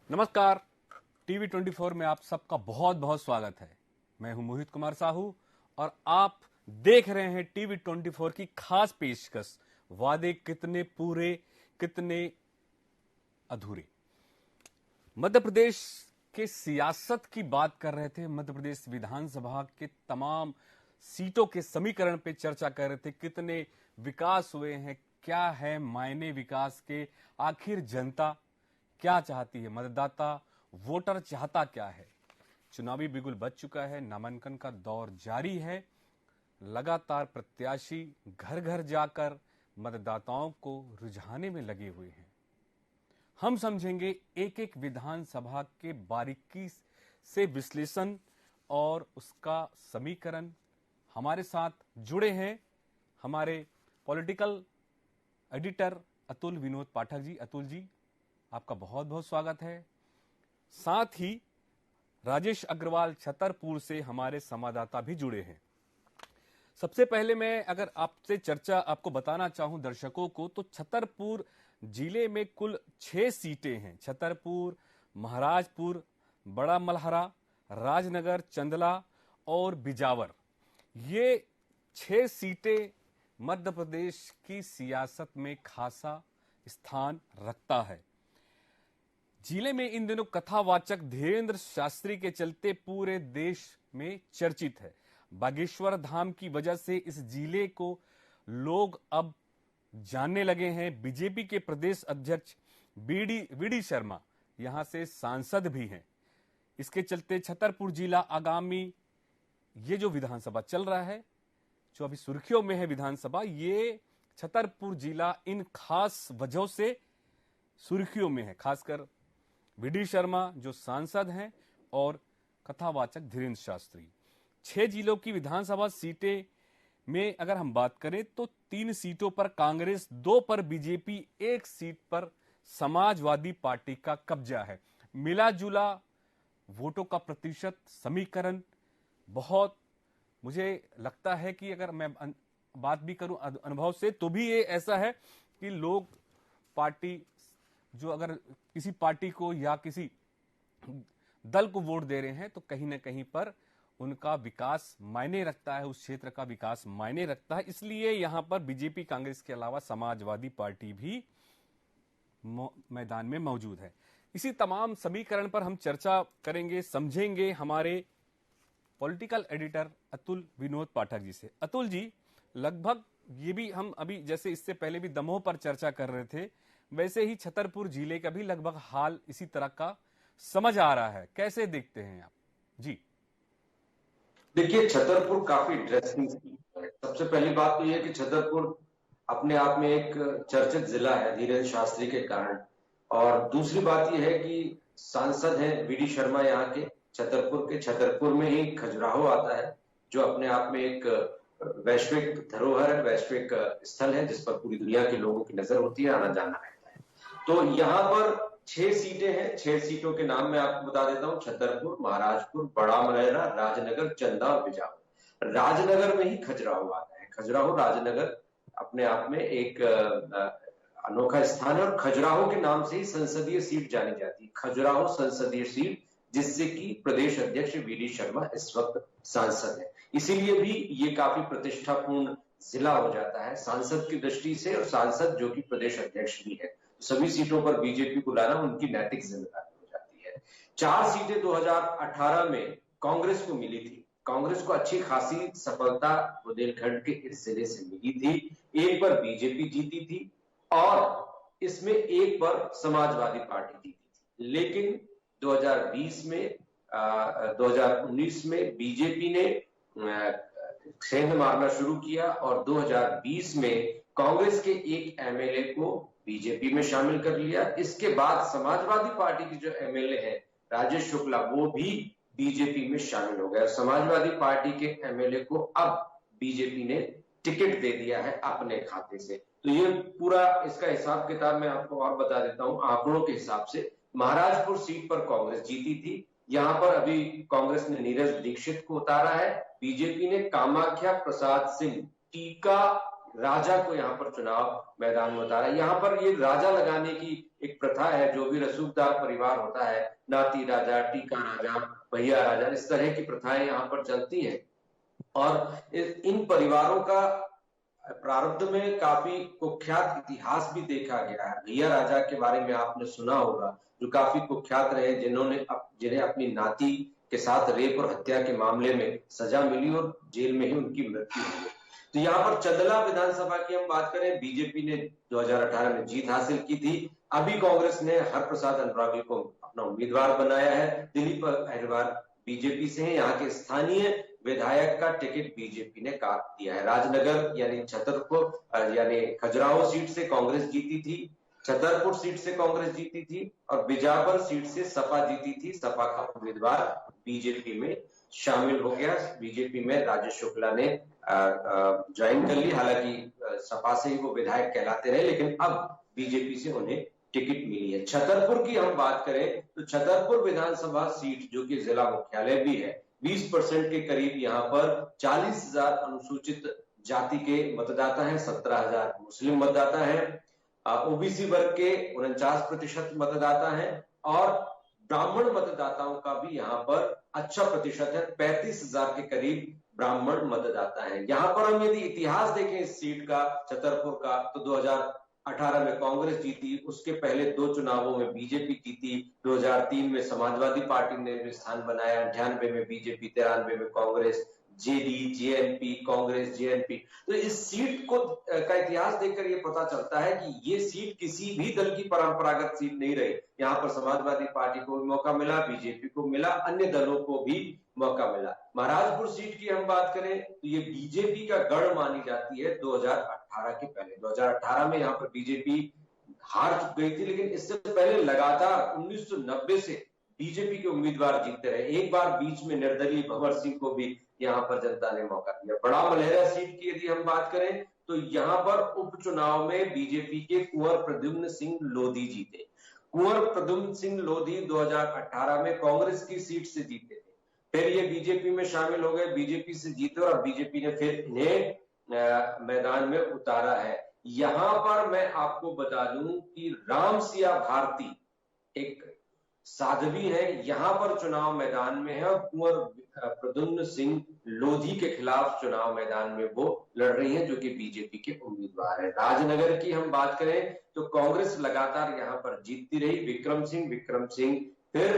नमस्कार। टीवी 24 में आप सबका बहुत बहुत स्वागत है। मैं हूं मोहित कुमार साहू और आप देख रहे हैं टीवी 24 की खास पेशकश, वादे कितने पूरे कितने अधूरे। मध्य प्रदेश के सियासत की बात कर रहे थे, मध्य प्रदेश विधानसभा के तमाम सीटों के समीकरण पे चर्चा कर रहे थे। कितने विकास हुए हैं, क्या है मायने विकास के, आखिर जनता क्या चाहती है, मतदाता वोटर चाहता क्या है। चुनावी बिगुल बज चुका है, नामांकन का दौर जारी है। लगातार प्रत्याशी घर घर जाकर मतदाताओं को रुझाने में लगे हुए हैं। हम समझेंगे एक एक विधानसभा के बारीकी से विश्लेषण और उसका समीकरण। हमारे साथ जुड़े हैं हमारे पॉलिटिकल एडिटर अतुल विनोद पाठक जी। अतुल जी, आपका बहुत बहुत स्वागत है। साथ ही राजेश अग्रवाल छतरपुर से हमारे संवाददाता भी जुड़े हैं। सबसे पहले मैं अगर आपसे चर्चा आपको बताना चाहूं दर्शकों को, तो छतरपुर जिले में कुल 6 सीटें हैं। छतरपुर, महाराजपुर, बड़ा मलहरा, राजनगर, चंदला और बिजावर, ये 6 सीटें मध्य प्रदेश की सियासत में खासा स्थान रखता है। जिले में इन दिनों कथावाचक धीरेन्द्र शास्त्री के चलते पूरे देश में चर्चित है। बागेश्वर धाम की वजह से इस जिले को लोग अब जानने लगे हैं। बीजेपी के प्रदेश अध्यक्ष वीडी शर्मा यहां से सांसद भी हैं। इसके चलते छतरपुर जिला आगामी ये जो विधानसभा चल रहा है, जो अभी सुर्खियों में है विधानसभा, ये छतरपुर जिला इन खास वजहों से सुर्खियों में है। खासकर वीडी शर्मा जो सांसद हैं और कथावाचक धीरेन्द्र शास्त्री। 6 जिलों की विधानसभा सीटें में अगर हम बात करें तो 3 सीटों पर कांग्रेस, 2 पर बीजेपी, 1 सीट पर समाजवादी पार्टी का कब्जा है। मिला जुला वोटों का प्रतिशत समीकरण बहुत, मुझे लगता है कि अगर मैं बात भी करूं अनुभव से, तो भी ये ऐसा है कि लोग पार्टी जो अगर किसी पार्टी को या किसी दल को वोट दे रहे हैं तो कहीं ना कहीं पर उनका विकास मायने रखता है, उस क्षेत्र का विकास मायने रखता है। इसलिए यहां पर बीजेपी कांग्रेस के अलावा समाजवादी पार्टी भी मैदान में मौजूद है। इसी तमाम समीकरण पर हम चर्चा करेंगे, समझेंगे हमारे पॉलिटिकल एडिटर अतुल विनोद पाठक जी से। अतुल जी, लगभग ये भी हम अभी जैसे इससे पहले भी दमोह पर चर्चा कर रहे थे, वैसे ही छतरपुर जिले का भी लगभग हाल इसी तरह का समझ आ रहा है। कैसे देखते हैं आप जी? देखिए, छतरपुर काफी इंटरेस्टिंग है। सबसे पहली बात तो यह कि छतरपुर अपने आप में एक चर्चित जिला है धीरेन्द्र शास्त्री के कारण। और दूसरी बात यह है कि सांसद हैं वीडी शर्मा यहाँ के छतरपुर में ही खजुराहो आता है, जो अपने आप में एक वैश्विक धरोहर है, वैश्विक स्थल है जिस पर पूरी दुनिया के लोगों की नजर होती है, आना जाना रहता है। तो यहाँ पर 6 सीटें हैं। 6 सीटों के नाम मैं आपको बता देता हूँ: छतरपुर, महाराजपुर, बड़ा मलहरा, राजनगर, चंदा और बिजावर। राजनगर में ही खजुराहो आता है। खजुराहो राजनगर अपने आप में एक अनोखा स्थान है और खजुराहो के नाम से ही संसदीय सीट जानी जाती है, खजुराहो संसदीय सीट, जिससे कि प्रदेश अध्यक्ष वीडी शर्मा इस वक्त सांसद है। इसीलिए भी ये काफी प्रतिष्ठापूर्ण जिला हो जाता है सांसद की दृष्टि से, और सांसद जो कि प्रदेश अध्यक्ष भी है। सभी सीटों पर बीजेपी को लाना उनकी नैतिक जिम्मेदारी हो जाती है। 4 सीटें 2018 में कांग्रेस को मिली थी। कांग्रेस को अच्छी खासी सफलता बुंदेलखंड के इस जिले से मिली थी। 1 पर बीजेपी जीती थी और इसमें 1 पर समाजवादी पार्टी जीती थी। लेकिन 2019 में बीजेपी ने सेंध मारना शुरू किया और 2020 में कांग्रेस के एक एमएलए को बीजेपी में शामिल कर लिया। इसके बाद समाजवादी पार्टी की जो एमएलए है राजेश शुक्ला, वो भी बीजेपी में शामिल हो गया। समाजवादी पार्टी के एमएलए को अब बीजेपी ने टिकट दे दिया है अपने खाते से। तो ये पूरा इसका हिसाब किताब मैं आपको और बता देता हूं। आंकड़ों के हिसाब से महाराजपुर सीट पर कांग्रेस जीती थी। यहां पर अभी कांग्रेस ने नीरज दीक्षित को उतारा है। बीजेपी ने कामाख्या प्रसाद सिंह टीका राजा को यहाँ पर चुनाव मैदान में उतारा। यहाँ पर ये राजा लगाने की एक प्रथा है, जो भी रसूखदार परिवार होता है, नाती राजा, टीका राजा, भैया राजा, इस तरह की प्रथाएं यहाँ पर चलती हैं। और इन परिवारों का प्रारब्ध में काफी कुख्यात इतिहास भी देखा गया है। भैया राजा के बारे में आपने सुना होगा, जो काफी कुख्यात रहे, जिन्हें अपनी नाती के साथ रेप और हत्या के मामले में सजा मिली और जेल में ही उनकी मृत्यु हो गई। तो यहाँ पर चंदला विधानसभा की हम बात करें, बीजेपी ने 2018 में जीत हासिल की थी। अभी कांग्रेस ने हरप्रसाद अनुरागी को अपना उम्मीदवार बनाया है। दिलीप अहिरवार बीजेपी से हैं, यहाँ के स्थानीय विधायक का टिकट बीजेपी ने काट दिया है। राजनगर यानी छतरपुर यानी खजुराहो सीट से कांग्रेस जीती थी, छतरपुर सीट से कांग्रेस जीती थी और बिजावर सीट से सपा जीती थी। सपा का उम्मीदवार बीजेपी में शामिल हो गया। बीजेपी में राजेश शुक्ला ने ज्वाइन कर ली। हालांकि सपा से ही वो विधायक कहलाते रहे, लेकिन अब बीजेपी से उन्हें टिकट मिली है। छतरपुर की हम बात करें तो छतरपुर विधानसभा सीट, जो कि जिला मुख्यालय भी है, 20% के करीब यहाँ पर 40,000 अनुसूचित जाति के मतदाता हैं, 17,000 मुस्लिम मतदाता हैं, ओबीसी वर्ग के 49% मतदाता हैं और ब्राह्मण मतदाताओं का भी यहाँ पर अच्छा प्रतिशत है, 35,000 के करीब ब्राह्मण मतदाता हैं। यहाँ पर हम यदि इतिहास देखें इस सीट का, छतरपुर का, तो 2018 में कांग्रेस जीती, उसके पहले 2 चुनावों में बीजेपी जीती, 2003 में समाजवादी पार्टी ने स्थान बनाया, 98 में बीजेपी, 93 में Congress, JD, JNP, Congress, JNP. तो इस सीट को का इतिहास देखकर ये पता चलता है कि ये सीट किसी भी दल की परंपरागत सीट नहीं रही। यहाँ पर समाजवादी पार्टी को भी मौका मिला, बीजेपी को मिला, अन्य दलों को भी मौका मिला। महाराजपुर सीट की हम बात करें तो ये बीजेपी का गढ़ मानी जाती है 2018 के पहले। 2018 में यहाँ पर बीजेपी हार चुक गई थी, लेकिन इससे पहले लगातार 1990 से बीजेपी के उम्मीदवार जीतते रहे। एक बार बीच में निर्दलीय भंवर सिंह को भी यहाँ पर जनता ने मौका दिया। बड़ा मलहरा सीट की यदि हम बात करें तो यहाँ पर उपचुनाव में बीजेपी के कुंवर प्रद्युम्न सिंह लोधी जीते। कुंवर प्रद्युम्न सिंह लोधी 2018 में कांग्रेस की सीट से जीते थे, फिर ये बीजेपी में शामिल हो गए, बीजेपी से जीते और बीजेपी ने फिर इन्हें मैदान में उतारा है। यहां पर मैं आपको बता दूं कि रामसिया भारती एक साध्वी है, यहां पर चुनाव मैदान में है और कुंवर प्रद्युम्न सिंह लोधी के खिलाफ चुनाव मैदान में वो लड़ रही हैं, जो कि बीजेपी के उम्मीदवार है। राजनगर की हम बात करें तो कांग्रेस लगातार यहां पर जीतती रही। विक्रम सिंह फिर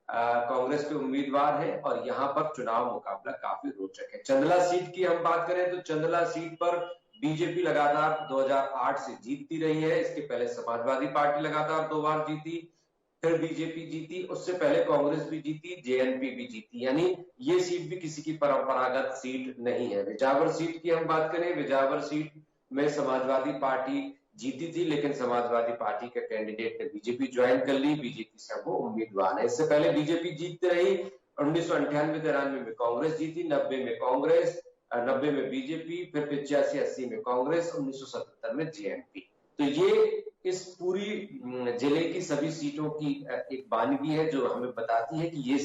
कांग्रेस के उम्मीदवार हैं और यहाँ पर चुनाव मुकाबला काफी रोचक है। चंदला सीट की हम बात करें तो चंदला सीट पर बीजेपी लगातार 2008 से जीतती रही है। इसके पहले समाजवादी पार्टी लगातार 2 बार जीती, फिर बीजेपी जीती, उससे पहले कांग्रेस भी जीती, जेएनपी भी जीती, यानी ये सीट भी किसी की परंपरागत सीट नहीं है। विजावर सीट की हम बात करें, विजावर सीट में समाजवादी पार्टी जीती थी, लेकिन समाजवादी पार्टी के कैंडिडेट ने बीजेपी ज्वाइन कर ली, बीजेपी से वो उम्मीदवार है। इससे पहले बीजेपी जीतती रही, 1998-93 में कांग्रेस जीती, 90 में कांग्रेस, 90 में बीजेपी, फिर 85-80 में कांग्रेस, 1977 में जेएनपी। तो ये इस पूरी जिले की सभी सीटों की एक वानगी है जो हमें बताती है कि ये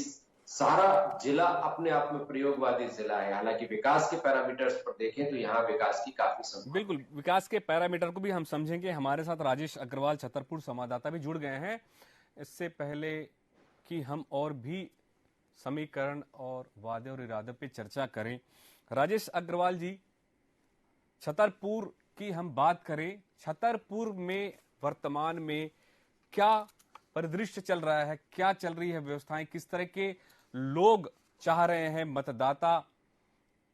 सारा जिला अपने आप में प्रयोगवादी जिला है। हालांकि विकास के पैरामीटर्स पर देखें तो यहाँ विकास की काफी संभावना। बिल्कुल, विकास के पैरामीटर को भी हम समझेंगे। हमारे साथ राजेश अग्रवाल छतरपुर संवाददाता भी जुड़ गए हैं। इससे पहले कि हम और भी समीकरण और वादे और इरादे पे चर्चा करें, राजेश अग्रवाल जी, छतरपुर की हम बात करें, छतरपुर में वर्तमान में क्या परिदृश्य चल रहा है, क्या चल रही है व्यवस्थाएं, किस तरह के लोग चाह रहे हैं, मतदाता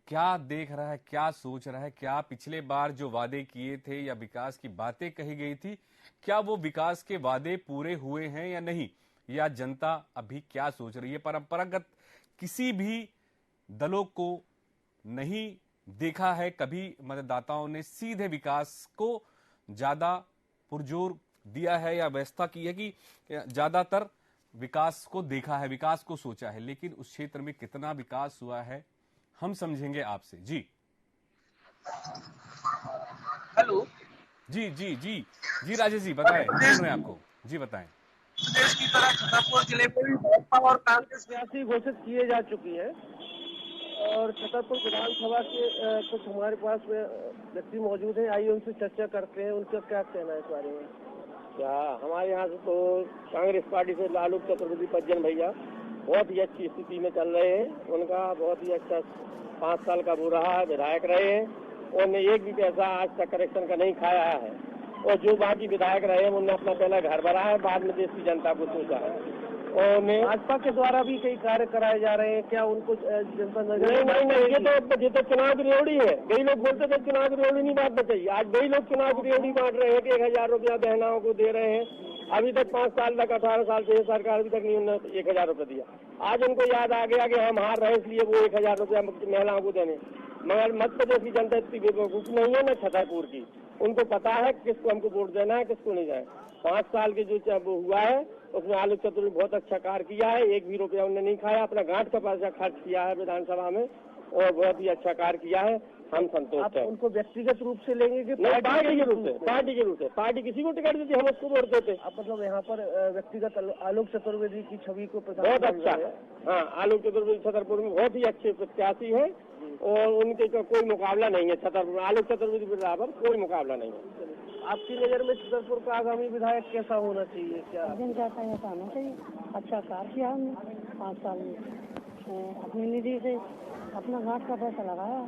क्या देख रहा है, क्या सोच रहा है, क्या पिछले बार जो वादे किए थे या विकास की बातें कही गई थी, क्या वो विकास के वादे पूरे हुए हैं या नहीं, या जनता अभी क्या सोच रही है। परंपरागत किसी भी दलों को नहीं देखा है कभी मतदाताओं ने सीधे विकास को ज्यादा पुरजोर दिया है या व्यवस्था की है कि ज्यादातर विकास को देखा है, विकास को सोचा है, लेकिन उस क्षेत्र में कितना विकास हुआ है हम समझेंगे आपसे। जी हेलो। जी राजेश जी बताएं, सुन रहे हैं आपको, जी बताएं। प्रदेश की तरह छतरपुर जिले में भी भाजपा और कांग्रेस प्रत्याशी घोषित किए जा चुकी है और छतरपुर विधानसभा के कुछ हमारे पास व्यक्ति मौजूद हैं, आइए उनसे चर्चा करते हैं, उनका क्या कहना है इस बारे में। क्या हमारे यहाँ से तो कांग्रेस पार्टी से लालू चतुर्वेदी परिजन भैया बहुत ही अच्छी स्थिति में चल रहे हैं। उनका बहुत ही अच्छा 5 साल का वो रहा है, विधायक रहे हैं। उन्होंने एक भी पैसा आज तक करेक्शन का नहीं खाया है, और जो बाकी विधायक रहे हैं उन्होंने अपना पहला घर भरा है, बाद में देश की जनता को सोचा है। और भाजपा के द्वारा भी कई कार्य कराए जा रहे हैं, क्या उनको जनता नहीं, ये तो चुनाव की रेवड़ी है। कई लोग बोलते थे चुनाव की रेवड़ी नहीं बांटना चाहिए, आज कई लोग चुनाव की रेवड़ी बांट रहे हैं कि 1000 रुपया बहनाओं को दे रहे हैं। अभी तक 5 साल तक 18 साल से सरकार अभी तक नहीं उन्होंने 1000 रुपया दिया। आज उनको याद आ गया कि हम हार रहे इसलिए वो 1000 रुपया महिलाओं को देने। मगर मध्य प्रदेश की जनता इतनी बेवकूफ नहीं है, न छतरपुर की। उनको पता है किसको हमको वोट देना है, किसको नहीं जाए। 5 साल के जो वो हुआ है उसमें आलोक चतुर्वेदी बहुत अच्छा कार्य किया है। 1 भी रुपया उन्होंने नहीं खाया, अपना गांठ का पैसा खर्च किया है विधानसभा में, और बहुत ही अच्छा कार्य किया है। हम संतुष्ट हैं। उनको व्यक्तिगत रूप से लेंगे कि पार्टी के रूप से? पार्टी के रूप से। पार्टी किसी को टिकट देती, हम उसको वोट देते। अब मतलब यहाँ पर व्यक्तिगत आलोक चतुर्वेदी की छवि को बहुत अच्छा है। हाँ, आलोक चतुर्वेदी छतरपुर में बहुत ही अच्छे प्रत्याशी है, और उनके का कोई मुकाबला नहीं है। छतरपुर आलोक चतुर्वेदी के बराबर कोई मुकाबला नहीं है। आपकी नजर में छतरपुर का आगामी विधायक कैसा होना चाहिए? क्या चाहता है ऐसा होना चाहिए? अच्छा कार्य किया हमने 5 साल में, अपनी निधि से अपना घाट का पैसा लगाया,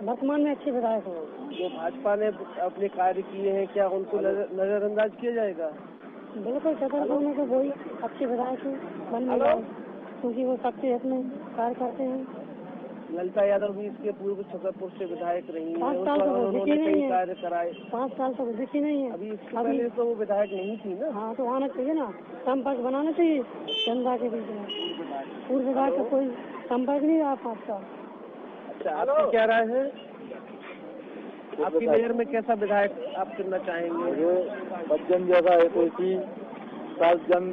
वर्तमान में अच्छे विधायक हो। जो भाजपा ने अपने कार्य किए हैं, क्या उनको नजरअंदाज किया जाएगा? बिल्कुल, छतरपुर में तो वही अच्छे विधायक बन गए, क्योंकि वो सबसे अपने कार्य करते हैं। ललिता यादव भी इसके पूर्व छतरपुर से विधायक रही है, 5 साल तो उन्होंने कई कार्य कराए। 5 साल तो दिखी नहीं है। अभी इससे पहले तो वो विधायक नहीं थी ना। हाँ, तो आना चाहिए ना, संपर्क बनाना चाहिए जनता के बीच में। पूर्व विधायक का कोई संपर्क नहीं रहा 5 साल। अच्छा, आपकी क्या राय है? आपकी नजर में कैसा विधायक आप चुनना चाहेंगे? सज्जन जैसा है, तो इसी सब जन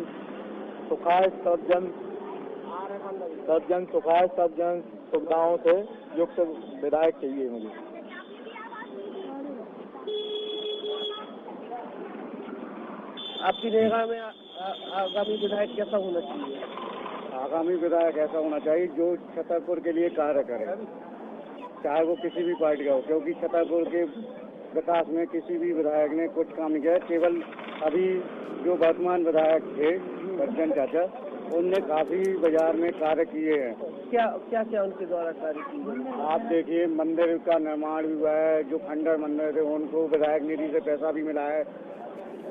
सुखाए, सब जन सुखाए, सब जन सुविधाओं से युक्त विधायक चाहिए मुझे। आपकी निगाह में आगामी विधायक कैसा होना चाहिए? आगामी विधायक ऐसा होना चाहिए जो छतरपुर के लिए कार्य करे, चाहे वो किसी भी पार्टी का हो, क्योंकि छतरपुर के विकास में किसी भी विधायक ने कुछ काम नहीं किया। केवल अभी जो वर्तमान विधायक थे बच्चन चाचा, उनने काफी बाजार में कार्य किए हैं। क्या उनके द्वारा कार्य किए? आप देखिए, मंदिर का निर्माण भी हुआ है, जो खंडर मंदिर थे उनको विधायक निधि से पैसा भी मिला है,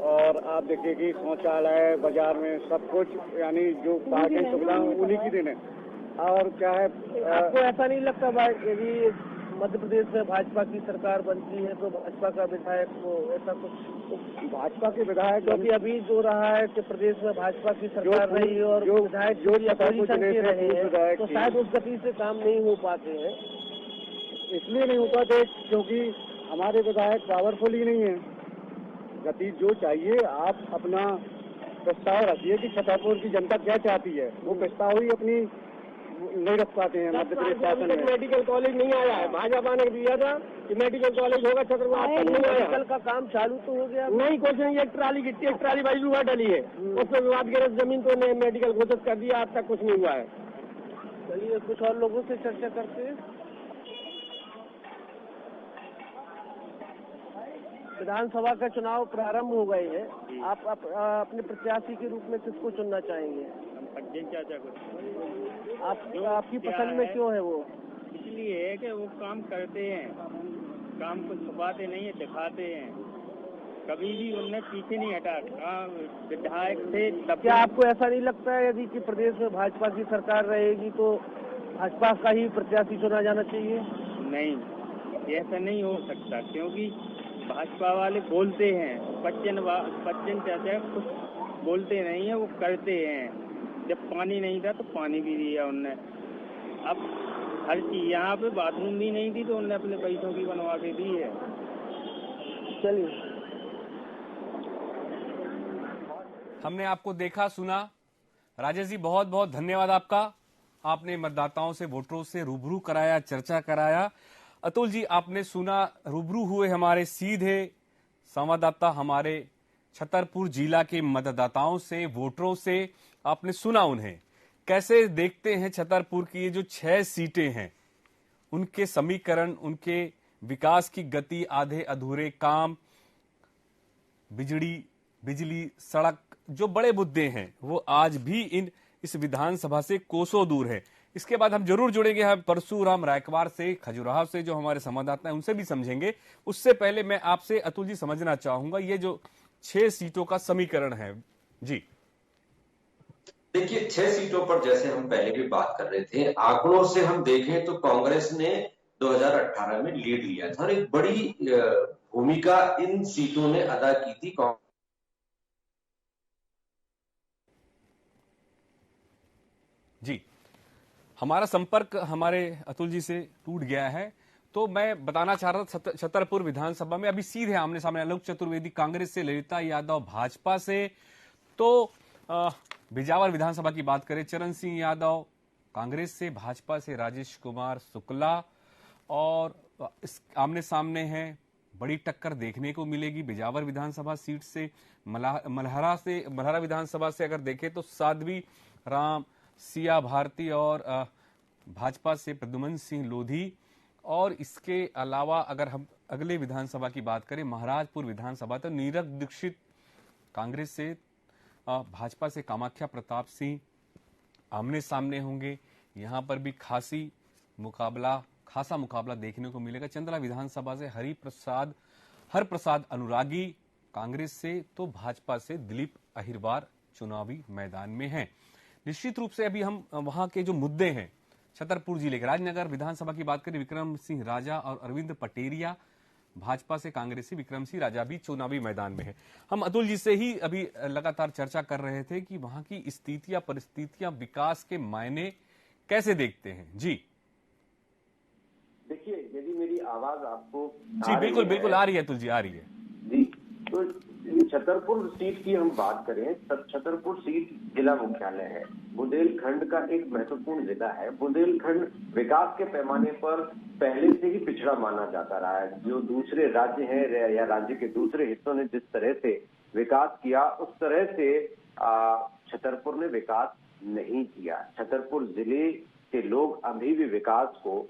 और आप देखिए कि शौचालय बाजार में सब कुछ, यानी जो पार्टी सुविधा उन्हीं की देने। और क्या है, आपको ऐसा नहीं लगता भाई, यदि मध्य प्रदेश में भाजपा की सरकार बनती है तो भाजपा का विधायक को ऐसा कुछ, भाजपा के विधायक, क्योंकि अभी जो रहा है कि प्रदेश में भाजपा की सरकार रही और विधायक जो अपोजिशन के रहे हैं, तो शायद उस गति से काम नहीं हो पाते हैं। इसलिए नहीं हो पाते क्योंकि हमारे विधायक पावरफुल ही नहीं है। गति जो चाहिए, आप अपना प्रस्ताव रखिए कि छतरपुर की जनता क्या चाहती है, वो प्रस्ताव ही अपनी नहीं रख पाते हैं। मध्य प्रदेश शासन में मेडिकल कॉलेज नहीं आया है, भाजपा ने दिया था कि मेडिकल कॉलेज होगा छतरपुर, आज तक नहीं आया। मेडिकल का काम चालू तो हो गया नहीं, कुछ नहीं। एक ट्राली गिट्टी, एक ट्राली बाजू हुआ डली है, उसमें विवादग्रस्त जमीन तो ने मेडिकल घोषित कर दिया, आज तक कुछ नहीं हुआ है। चलिए कुछ और लोगों से चर्चा करते हैं। विधानसभा का चुनाव प्रारंभ हो गए हैं, आप अपने प्रत्याशी के रूप में किसको चुनना चाहेंगे? आपकी पसंद में क्यों है वो? इसलिए है कि वो काम करते हैं, काम को छुपाते नहीं है, दिखाते हैं। कभी भी उन्हें पीछे नहीं हटा। विधायक थे तब। क्या आपको ऐसा नहीं लगता है यदि कि प्रदेश में भाजपा की सरकार रहेगी तो भाजपा का ही प्रत्याशी चुना जाना चाहिए? नहीं, ऐसा नहीं हो सकता, क्योंकि भाजपा वाले बोलते हैं, बच्चन चाचा कुछ बोलते नहीं है, वो करते हैं। जब पानी नहीं था तो पानी भी दिया उनने। अब हर चीज, यहाँ पे बाथरूम भी नहीं थी तो उनने अपने पैसों की बनवा के दी है। चलिए, हमने आपको देखा सुना। राजेश जी, बहुत बहुत धन्यवाद आपका। आपने मतदाताओं से, वोटरों से रूबरू कराया, चर्चा कराया। अतुल जी, आपने सुना, रूबरू हुए हमारे सीधे संवाददाता, हमारे छतरपुर जिला के मतदाताओं से, वोटरों से। आपने सुना उन्हें कैसे देखते हैं छतरपुर की ये जो 6 सीटें हैं, उनके समीकरण, उनके विकास की गति, आधे अधूरे काम, बिजली, सड़क, जो बड़े मुद्दे हैं वो आज भी इस विधानसभा से कोसों दूर है। इसके बाद हम जरूर जुड़ेंगे हम परशुराम रायकवार से, खजुराहो से, जो हमारे संवाददाता हैं उनसे भी समझेंगे। उससे पहले मैं आपसे अतुल जी समझना चाहूंगा ये जो 6 सीटों का समीकरण है। जी देखिए, 6 सीटों पर जैसे हम पहले भी बात कर रहे थे, आंकड़ों से हम देखें तो कांग्रेस ने 2018 में लीड लिया था और एक बड़ी भूमिका इन सीटों ने अदा की थी। जी, हमारा संपर्क हमारे अतुल जी से टूट गया है, तो मैं बताना चाह रहा था छतरपुर विधानसभा में अभी सीधे आमने सामने आलोक चतुर्वेदी कांग्रेस से, ललिता यादव भाजपा से। तो बिजावर विधानसभा की बात करें, चरण सिंह यादव कांग्रेस से, भाजपा से राजेश कुमार शुक्ला, और इस आमने सामने हैं, बड़ी टक्कर देखने को मिलेगी बिजावर विधानसभा सीट से। मल्हारा विधानसभा से अगर देखें तो साध्वी राम, सिया भारती और भाजपा से प्रद्युमन सिंह लोधी। और इसके अलावा अगर हम अगले विधानसभा की बात करें, महाराजपुर विधानसभा, तो नीरज दीक्षित कांग्रेस से, भाजपा से कामाख्या प्रताप सिंह आमने सामने होंगे। यहां पर भी खासा मुकाबला देखने को मिलेगा। चंदला विधानसभा से हरप्रसाद अनुरागी कांग्रेस से, तो भाजपा से दिलीप अहिरवार चुनावी मैदान में हैं। निश्चित रूप से अभी हम वहां के जो मुद्दे हैं छतरपुर जिले के, राजनगर विधानसभा की बात करें, विक्रम सिंह राजा और अरविंद पटेरिया भाजपा से, कांग्रेसी विक्रम सिंह राजा भी चुनावी मैदान में है। हम अतुल जी से ही अभी लगातार चर्चा कर रहे थे कि वहां की स्थितियां, परिस्थितियां, विकास के मायने कैसे देखते हैं। जी देखिए, यदि मेरी आवाज आपको जी बिल्कुल आ रही है अतुल जी, आ रही है जी। तो छतरपुर सीट की हम बात करें, छतरपुर सीट जिला मुख्यालय है, बुंदेलखंड का एक महत्वपूर्ण जिला है। बुंदेलखंड विकास के पैमाने पर पहले से ही पिछड़ा माना जाता रहा है। जो दूसरे राज्य हैं या राज्य के दूसरे हिस्सों ने जिस तरह से विकास किया, उस तरह से छतरपुर ने विकास नहीं किया। छतरपुर जिले के लोग अभी भी विकास को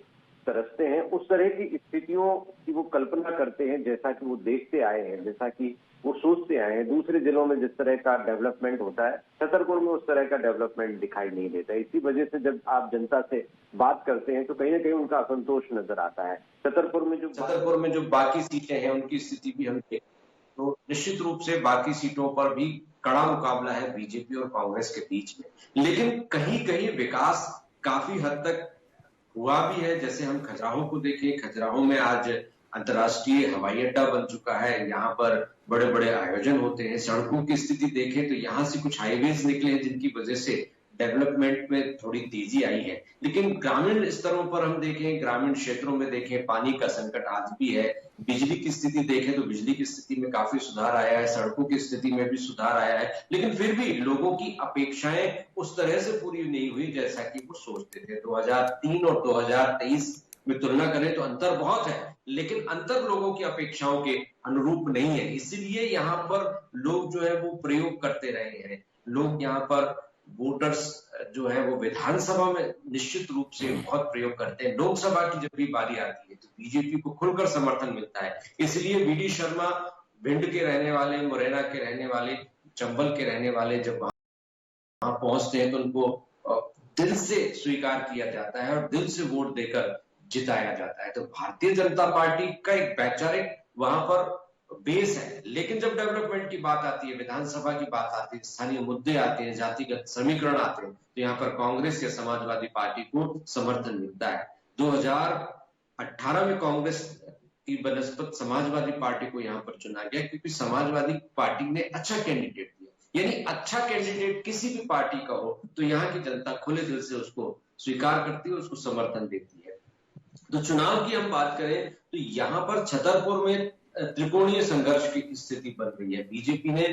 तरसते हैं, उस तरह की स्थितियों की वो कल्पना करते हैं, जैसा कि वो देखते आए हैं, जैसा कि वो सोचते आए हैं। दूसरे जिलों में जिस तरह का डेवलपमेंट होता है, छतरपुर में उस तरह का डेवलपमेंट दिखाई नहीं देता। इसी वजह से जब आप जनता से बात करते हैं तो कहीं ना कहीं उनका असंतोष नजर आता है। छतरपुर में जो बाकी सीटें हैं उनकी स्थिति भी हम देखें तो निश्चित रूप से बाकी सीटों पर भी कड़ा मुकाबला है बीजेपी और कांग्रेस के बीच में। लेकिन कहीं कहीं विकास काफी हद तक हुआ भी है। जैसे हम खजुराहो को देखें, खजुराहो में आज अंतर्राष्ट्रीय हवाई अड्डा बन चुका है, यहाँ पर बड़े बड़े आयोजन होते हैं। सड़कों की स्थिति देखें तो यहाँ से कुछ हाईवेज निकले हैं जिनकी वजह से डेवलपमेंट में थोड़ी तेजी आई है। लेकिन ग्रामीण स्तरों पर हम देखें, ग्रामीण क्षेत्रों में देखें, पानी का संकट आज भी है। बिजली की स्थिति देखें तो बिजली की स्थिति में काफी सुधार आया है, सड़कों की स्थिति में भी सुधार आया है। लेकिन फिर भी लोगों की अपेक्षाएं उस तरह से पूरी नहीं हुई जैसा कि वो सोचते थे। 2003 और 2023 में तुलना करें तो अंतर बहुत है, लेकिन अंतर लोगों की अपेक्षाओं के अनुरूप नहीं है। इसीलिए यहाँ पर लोग जो है वो प्रयोग करते रहे हैं। लोग यहाँ पर वोटर्स जो है वो विधानसभा में निश्चित रूप से बहुत प्रयोग करते हैं। लोकसभा की जब भी बारी आती है तो बीजेपी को खुलकर समर्थन मिलता है। इसलिए वीडी शर्मा भिंड के रहने वाले, मुरैना के रहने वाले, चंबल के रहने वाले जब वहां पहुंचते हैं तो उनको दिल से स्वीकार किया जाता है और दिल से वोट देकर जिताया जाता है। तो भारतीय जनता पार्टी का एक वैचारिक वहां पर बेस है। लेकिन जब डेवलपमेंट की बात आती है, विधानसभा की बात आती है, स्थानीय मुद्दे आते हैं, जातिगत समीकरण आते हैं, तो यहाँ पर कांग्रेस या समाजवादी पार्टी को समर्थन मिलता है। 2018 में कांग्रेस की बनस्पत समाजवादी पार्टी को यहाँ पर चुना गया क्योंकि समाजवादी पार्टी ने अच्छा कैंडिडेट दिया। यानी अच्छा कैंडिडेट किसी भी पार्टी का हो तो यहाँ की जनता खुले दिल से उसको स्वीकार करती है, उसको समर्थन देती है। तो चुनाव की हम बात करें तो यहाँ पर छतरपुर में त्रिकोणीय संघर्ष की स्थिति बन रही है। बीजेपी ने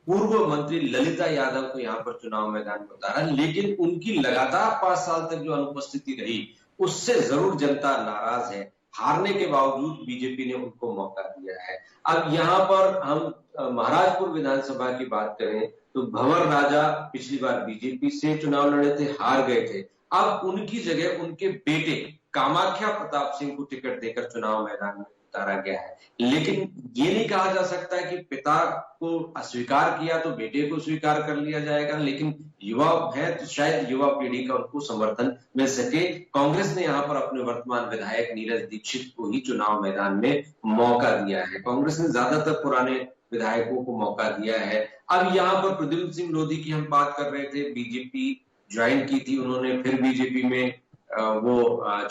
पूर्व मंत्री ललिता यादव को यहाँ पर चुनाव मैदान में उतारा, लेकिन उनकी लगातार 5 साल तक जो अनुपस्थिति रही उससे जरूर जनता नाराज है। हारने के बावजूद बीजेपी ने उनको मौका दिया है। अब यहाँ पर हम महाराजपुर विधानसभा की बात करें तो भंवर राजा पिछली बार बीजेपी से चुनाव लड़े थे, हार गए थे। अब उनकी जगह उनके बेटे कामाख्या प्रताप सिंह को टिकट देकर चुनाव मैदान में उतारा गया है। लेकिन ये नहीं कहा जा सकता कि पिता को अस्वीकार किया तो बेटे को स्वीकार कर लिया जाएगा, लेकिन युवा है तो शायद युवा पीढ़ी का उनको समर्थन मिल सके। कांग्रेस ने यहाँ पर अपने वर्तमान विधायक नीरज दीक्षित को ही चुनाव मैदान में मौका दिया है। कांग्रेस ने ज्यादातर पुराने विधायकों को मौका दिया है। अब यहाँ पर प्रद्युम्न सिंह लोधी की हम बात कर रहे थे, बीजेपी ज्वाइन की थी उन्होंने, फिर बीजेपी में वो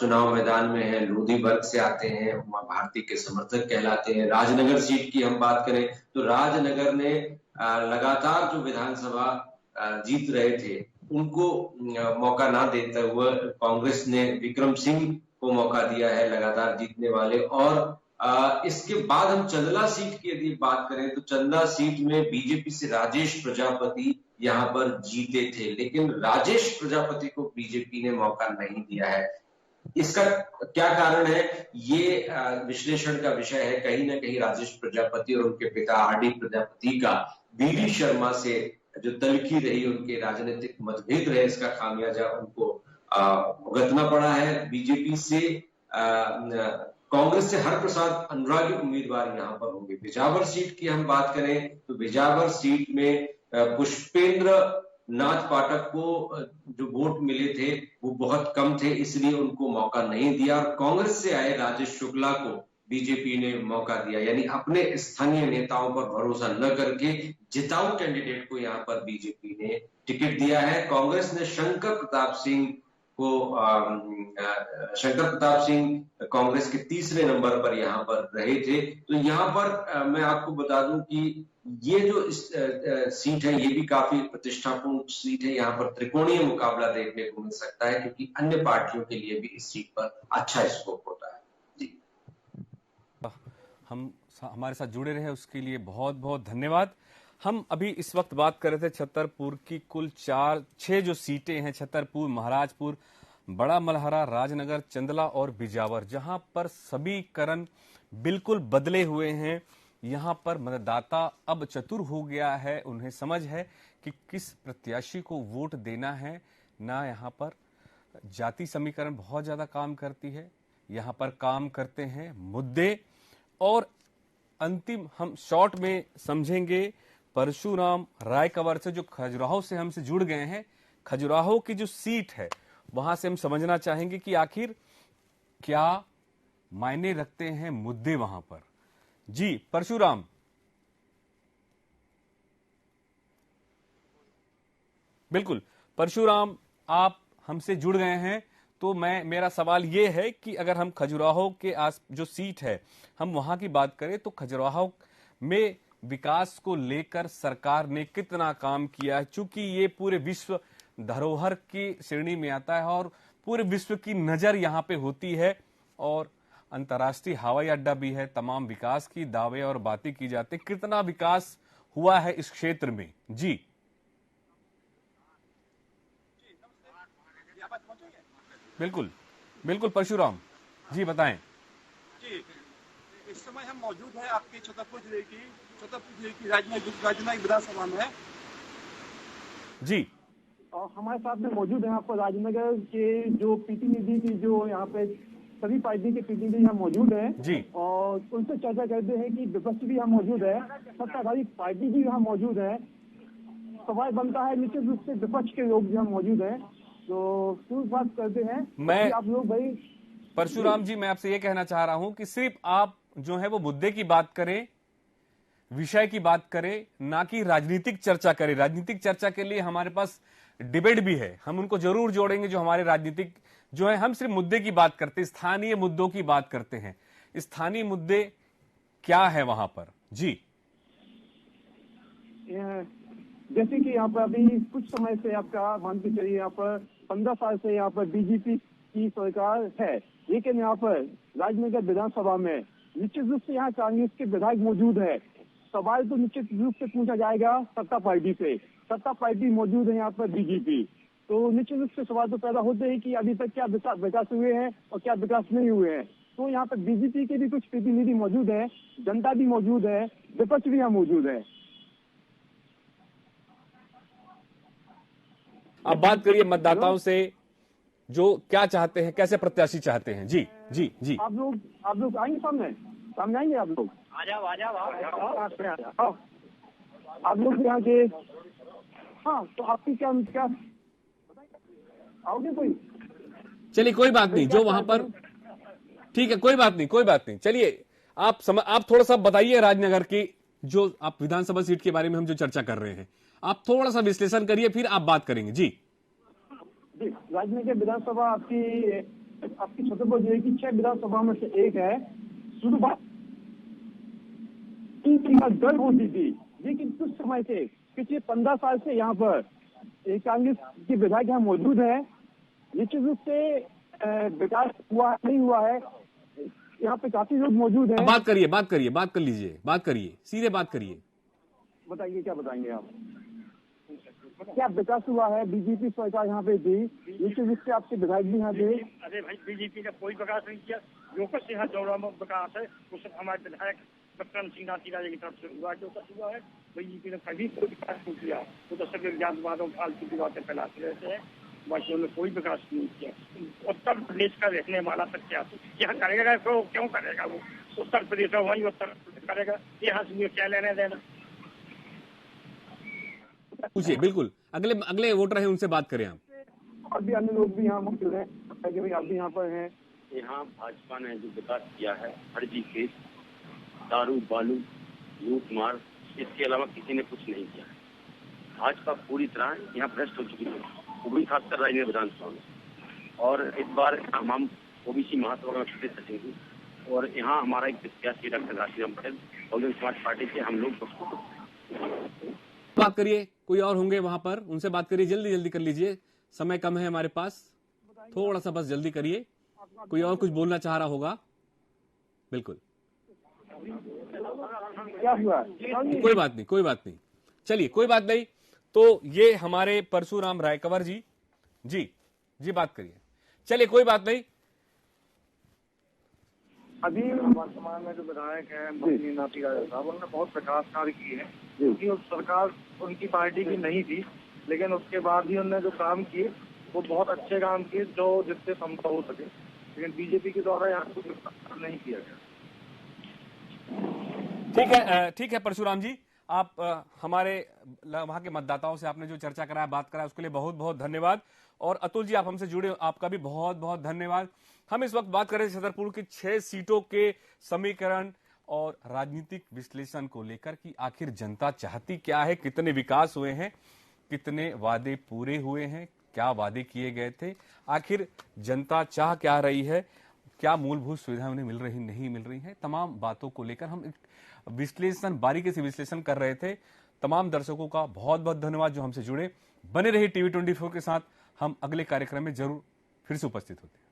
चुनाव मैदान में है, लोधी वर्ग से आते हैं, उमा भारती के समर्थक कहलाते हैं। राजनगर सीट की हम बात करें तो राजनगर ने लगातार जो विधानसभा जीत रहे थे उनको मौका ना देते हुए कांग्रेस ने विक्रम सिंह को मौका दिया है, लगातार जीतने वाले। और इसके बाद हम चंदला सीट की यदि बात करें तो चंदला सीट में बीजेपी से राजेश प्रजापति यहाँ पर जीते थे, लेकिन राजेश प्रजापति को बीजेपी ने मौका नहीं दिया है। इसका क्या कारण है, ये विश्लेषण का विषय है। कहीं ना कहीं राजेश प्रजापति और उनके पिता आरडी प्रजापति का वीडी शर्मा से जो तलखी रही, उनके राजनीतिक मतभेद रहे, इसका खामियाजा उनको भुगतना पड़ा है। बीजेपी से कांग्रेस से हरप्रसाद अनुरागी उम्मीदवार यहाँ पर होंगे। बिजावर सीट की हम बात करें तो बिजावर सीट में पुष्पेंद्र नाथ पाठक को जो वोट मिले थे वो बहुत कम थे, इसलिए उनको मौका नहीं दिया। और कांग्रेस से आए राजेश शुक्ला को बीजेपी ने मौका दिया, यानी अपने स्थानीय नेताओं पर भरोसा न करके जिताऊ कैंडिडेट को यहाँ पर बीजेपी ने टिकट दिया है। कांग्रेस ने शंकर प्रताप सिंह कांग्रेस के तीसरे नंबर पर यहाँ पर रहे थे। तो यहाँ पर मैं आपको बता दूं कि ये जो सीट है ये भी काफी प्रतिष्ठापूर्ण सीट है। यहाँ पर त्रिकोणीय मुकाबला देखने को मिल सकता है, क्योंकि अन्य पार्टियों के लिए भी इस सीट पर अच्छा स्कोप होता है। जी, हमारे साथ जुड़े रहे उसके लिए बहुत बहुत धन्यवाद। हम अभी इस वक्त बात कर रहे थे छतरपुर की कुल 6 जो सीटें हैं, छतरपुर, महाराजपुर, बड़ा मलहरा, राजनगर, चंदला और बिजावर, जहां पर समीकरण बिल्कुल बदले हुए हैं। यहां पर मतदाता अब चतुर हो गया है, उन्हें समझ है कि किस प्रत्याशी को वोट देना है। ना यहां पर जाति समीकरण बहुत ज्यादा काम करती है, यहां पर काम करते हैं मुद्दे। और अंतिम हम शॉर्ट में समझेंगे परशुराम रायकवर से, जो खजुराहो से हमसे जुड़ गए हैं। खजुराहो की जो सीट है वहां से हम समझना चाहेंगे कि आखिर क्या मायने रखते हैं मुद्दे वहां पर। जी परशुराम। बिल्कुल परशुराम, आप हमसे जुड़ गए हैं। तो मेरा सवाल ये है कि अगर हम खजुराहो के जो सीट है हम वहां की बात करें तो खजुराहो में विकास को लेकर सरकार ने कितना काम किया है, चूंकि ये पूरे विश्व धरोहर की श्रेणी में आता है और पूरे विश्व की नजर यहाँ पे होती है और अंतर्राष्ट्रीय हवाई अड्डा भी है। तमाम विकास की दावे और बातें की जाती, कितना विकास हुआ है इस क्षेत्र में। जी बिल्कुल बिल्कुल परशुराम जी बताएं। जी, इस समय हम मौजूद हैं आपके छतरपुर जिले की राजनगर विधानसभा में। जी, और हमारे साथ में मौजूद है यहाँ पर राजनगर के जो प्रतिनिधि की जो यहाँ पे सभी पार्टी के प्रतिनिधि यहाँ मौजूद हैं जी, और उनसे चर्चा करते हैं कि विपक्ष भी यहाँ मौजूद है, सत्ताधारी पार्टी भी यहाँ मौजूद है। सवाल बनता है निश्चित रूप से विपक्ष के लोग यहाँ मौजूद हैं, तो शुरू बात करते हैं। मैं आप लोग भाई परशुराम जी, मैं आपसे ये कहना चाह रहा हूं कि सिर्फ आप जो है वो मुद्दे की बात करें, विषय की बात करें, ना कि राजनीतिक चर्चा करें। राजनीतिक चर्चा के लिए हमारे पास डिबेट भी है, हम उनको जरूर जोड़ेंगे जो हमारे राजनीतिक जो है। हम सिर्फ मुद्दे की बात करते हैं, स्थानीय मुद्दों की बात करते हैं। स्थानीय मुद्दे क्या है वहां पर? जी, जैसे कि यहाँ पर अभी कुछ समय से आपका मान के चलिए यहाँ पर 15 साल से यहाँ पर बीजेपी की सरकार है, लेकिन यहाँ पर राजनगर विधानसभा में निश्चित रूप से यहाँ कांग्रेस के विधायक मौजूद है। सवाल तो निश्चित रूप से पूछा जाएगा सत्ता पार्टी से, सत्ता पार्टी मौजूद है यहाँ पर बीजेपी, तो निश्चित रूप से सवाल तो पैदा होते हैं कि अभी तक क्या विकास हुए हैं और क्या विकास नहीं हुए हैं। तो यहाँ पर बीजेपी के भी कुछ प्रतिनिधि मौजूद है, जनता भी मौजूद है, विपक्ष भी यहाँ मौजूद है। अब बात करिए मतदाताओं से, जो क्या चाहते हैं, कैसे प्रत्याशी चाहते हैं। जी जी जी, आप लोग आएंगे सामने आएंगे आप लोग? आ जाओ आप लोग यहाँ के। हाँ, तो आपकी क्या आओगे कोई? चलिए कोई बात नहीं, जो वहां पर ठीक है, कोई बात नहीं। चलिए आप थोड़ा सा बताइए राजनगर की जो आप विधानसभा सीट के बारे में हम जो चर्चा कर रहे हैं, आप थोड़ा सा विश्लेषण करिए, फिर आप बात करेंगे। जी जी, राजनगर विधानसभा आपकी छतरपुर जिले की 6 विधानसभा में से एक है। शुरुआत दल होती थी, लेकिन कुछ समय से पिछले 15 साल से यहाँ पर कांग्रेस के विधायक यहाँ मौजूद है। निश्चित रूप से विकास हुआ नहीं हुआ है, यहाँ पे काफी लोग मौजूद हैं। बात कर लीजिए, सीधे बात करिए। बताइए, क्या बताएंगे आप? क्या विकास हुआ है? बीजेपी सरकार यहाँ पे थी, निश्चित रूप से आपके विधायक भी यहाँ थे। अरे भाई, बीजेपी ने कोई विकास नहीं किया। जो कुछ यहाँ दौरा में विकास है वो सब हमारे विधायक विक्रम सिंह नाथी राजा की तरफ से हुआ। जो कुछ हुआ है बीजेपी ने कभी कोई विकास नहीं किया। वो तो सब ज्ञातवादों फालतू की बातें फैलाते रहते हैं, बाकी उन्होंने कोई विकास नहीं किया। उत्तर प्रदेश का रहने वाला प्रत्याशी यहाँ करेगा तो क्यों करेगा? वो उत्तर प्रदेश है, वही उत्तर प्रदेश करेगा। यहाँ से क्या लेने देना? पूछिए, बिल्कुल अगले वोटर हैं, उनसे बात करें आप। और भी अन्य लोग भी यहाँ मौजूद हैं, भाई आप भी यहाँ पर हैं। यहाँ भाजपा ने जो विकास किया है, फर्जी केस, दारू बालू लूट मार, इसके अलावा किसी ने कुछ नहीं किया। भाजपा पूरी तरह यहाँ भ्रष्ट हो चुकी है, वो भी खासकर राजनगर विधानसभा में। और इस बार हम ओबीसी महासभा में फिर सचेंगे, और यहाँ हमारा एक प्रत्याशी डॉक्टर राशिराम पटेल बहुजन समाज पार्टी से हम लोग बात करिए। कोई और होंगे वहां पर, उनसे बात करिए, जल्दी कर लीजिए, समय कम है हमारे पास, थोड़ा सा बस जल्दी करिए। कोई और कुछ बोलना चाह रहा होगा? बिल्कुल, क्या हुआ? कोई बात नहीं, चलिए कोई बात नहीं। तो ये हमारे परशुराम रायकवर जी बात करिए। चलिए कोई बात नहीं। अभी वर्तमान में जो विधायक है नाथी राजा साहब, उन्होंने बहुत विकास कार्य किए हैं, क्योंकि उस सरकार उनकी पार्टी की नहीं थी, लेकिन उसके बाद भी उन्होंने जो काम किए वो बहुत अच्छे काम किए, जो जिससे संभव हो सके। लेकिन बीजेपी के द्वारा यहाँ कुछ विकास नहीं किया गया। ठीक है परशुराम जी, आप हमारे वहां के मतदाताओं से आपने जो चर्चा कराया, बात कराया, उसके लिए बहुत बहुत धन्यवाद। और अतुल जी, आप हमसे जुड़े, आपका भी बहुत बहुत धन्यवाद। हम इस वक्त बात कर रहे हैं छतरपुर की 6 सीटों के समीकरण और राजनीतिक विश्लेषण को लेकर कि आखिर जनता चाहती क्या है, कितने विकास हुए हैं, कितने वादे पूरे हुए हैं, क्या वादे किए गए थे, आखिर जनता चाह क्या रही है, क्या मूलभूत सुविधाएं उन्हें मिल रही नहीं मिल रही हैं। तमाम बातों को लेकर हम विश्लेषण, बारीकी से विश्लेषण कर रहे थे। तमाम दर्शकों का बहुत बहुत धन्यवाद जो हमसे जुड़े। बने रहिए टीवी 24 के साथ, हम अगले कार्यक्रम में जरूर फिर से उपस्थित होते हैं।